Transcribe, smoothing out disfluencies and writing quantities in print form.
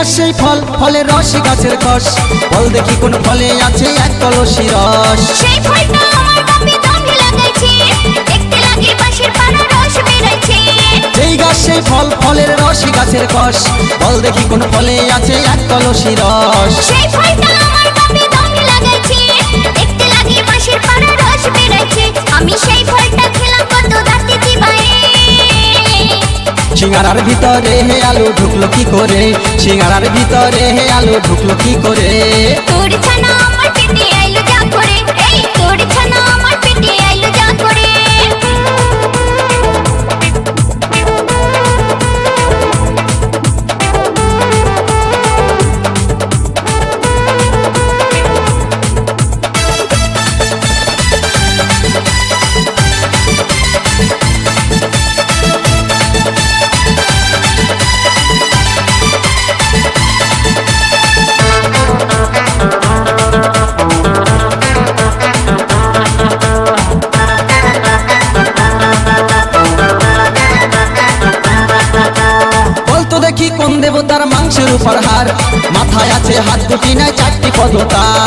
গাছ সেই ফল, ফলের রস গাছের কষ, বল দেখি কোন ফলে আছে এক কলসি রস। সেই ফলটা আমার বাপে জমি লাগাইছে, দেখতে লাগে বাঁশের পাড়া রস বেরাইছে। যেই গাছ সেই ফল, ফলের রস গাছের কষ, বল দেখি কোন ফলে আছে এক কলসি রস। সেই ফলটা আমার বাপে জমি লাগাইছে, দেখতে লাগে বাঁশের পাড়া রস বেরাইছে। আমি সেই ফলটা খেলাম কত দাঁতে চিবায়ে। সিঙ্গারার ভিতরে হে আলু ঢুকলো কি করে, সিঙ্গারার ভিতরে হে আলু ঢুকলো কি করে। তোর ছানা আমার পেটে আইলো যা করে, এই তোর ছানা আমার পেটে আইলো যা করে। বলতো দেখি কোন দেবতার মাংসের উপর হার, মাথায় আছে হাত দুটি নাই চারটি পদতার।